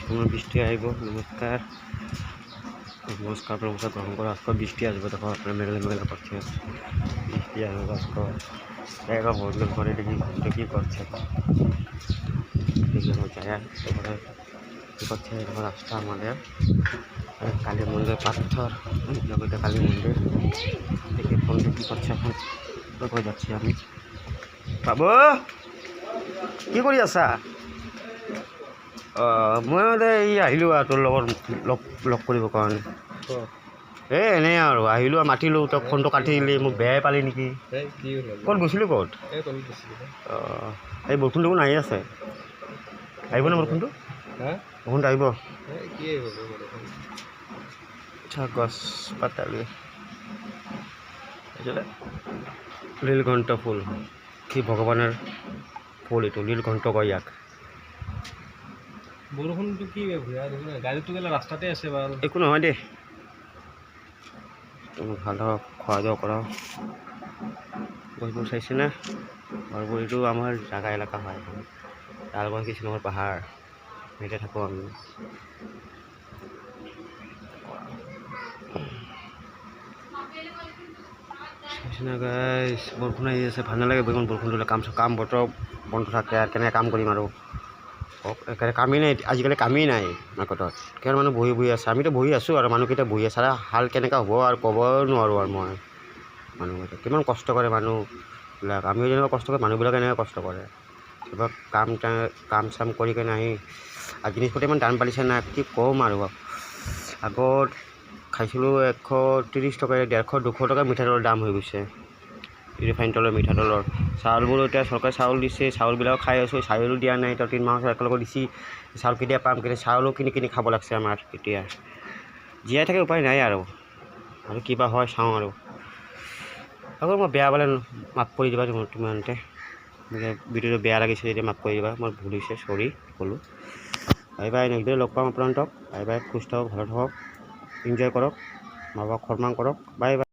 কোনো বৃষ্টি আহিব। নমস্কার নমস্কার নমস্কার গ্রহণ করো। আজকে বৃষ্টি আসবে, দেখো আপনার মেঘলা মেঘলা করছে, বৃষ্টি আসবে আজকে। জায়গা বদলে ঘরে দেখি ঘুরতে কী করছে, দেখি আমার জায়গা এবারে কী করছে। এবার রাস্তা আমাদের কালী মন্দির পাথর, জগতে কালী মন্দির দেখি ফোনটা কী করছে। এখন দেখো যাচ্ছি আমি। বাবু কি কৰি আছা? মই মানে এই আহিলোঁ আৰু তোৰ লগত লগ কৰিবৰ কাৰণে। এনেই আৰু আহিলোঁ আৰু মাতিলোঁ, তই ফোনটো কাটি দিলি, মোক বেয়াই পালি নেকি? ক'ত গৈছিলোঁ? ক'ত? এই বৰষুণ দেখোন আহি আছে, আহিবনে বৰষুণটো? বৰষুণটো আহিব? গছ পাতালি নীলকণ্ঠ ফুল, কি ভগৱানৰ ফুল এইটো, নীলকণ্ঠ কয় ইয়াক। বৰষুণটো কি গাড়ীটো গেলে ৰাস্তাতে আছে বাৰু, একো নহয় দেই। তুমি ভাল খোৱা দাওয়া কৰা। গছবোৰ চাইছেনে? ঘৰবোৰ এইটো আমাৰ জাগা এলেকা হয়, তালগড় কৃষ্ণৰ পাহাৰ, এনেকৈ থাকোঁ আমি। চাইছেনে গাইছ? বৰষুণ আহি আছে, ভাল নালাগে ইমান বৰষুণ দিলে। কাম বতৰ বন্ধ থাকে আৰু কেনেকৈ কাম কৰিম আৰু। কামেই নাই আজিকালি, কামেই নাই মাৰ্কেটত। কিমান মানুহ বহি আছে, আমিতো বহি আছোঁ আৰু মানুহকেইটা বহি আছে। হাল কেনেকৈ হ'ব আৰু ক'ব নোৱাৰোঁ আৰু মই। মানুহকেইটা কিমান কষ্ট কৰে মানুহবিলাক, আমিও যেনেকুৱা কষ্ট কৰে, মানুহবিলাকে এনেকৈ কষ্ট কৰে। কিবা কাম চাম কৰি কেনে আহি জিনিসপত্ৰ ইমান দাম বাঢ়িছে না, কি ক'ম আৰু। আগত খাইছিলোঁ 130 টকা, 150 200 টকা মিঠাতেলৰ দাম হৈ গৈছে। ৰিফাইন তেলৰ মিঠাতেলৰ চাউলবোৰ এতিয়া চৰকাৰে চাউল দিছে, চাউলবিলাক খাই আছোঁ। চাউলো দিয়া নাই, এতিয়া 3 মাহ একেলগে দিছে। চাউল কেতিয়া পাম? কেতিয়া চাউলো কিনি খাব লাগছে আমাৰ। এতিয়া জীয়াই থাকে উপায় নাই আৰু কিবা হয় চাওঁ আৰু। আকৌ মই বেয়া পালে মাফ কৰি দিবা তোমালোকে। ভিডিঅ'টো বেয়া লাগিছে যেতিয়া মাফ কৰি দিবা, মোৰ ভুল হৈছে, চৰি ক'লোঁ। বাই বাই, নেক্সট ভিডিঅ' লগ পাম আপোনালোকক। বাই বাই, সুস্থ হওক, ভালে থাকক, এনজয় কৰক, মা বাবাক সন্মান কৰক। Bye bye.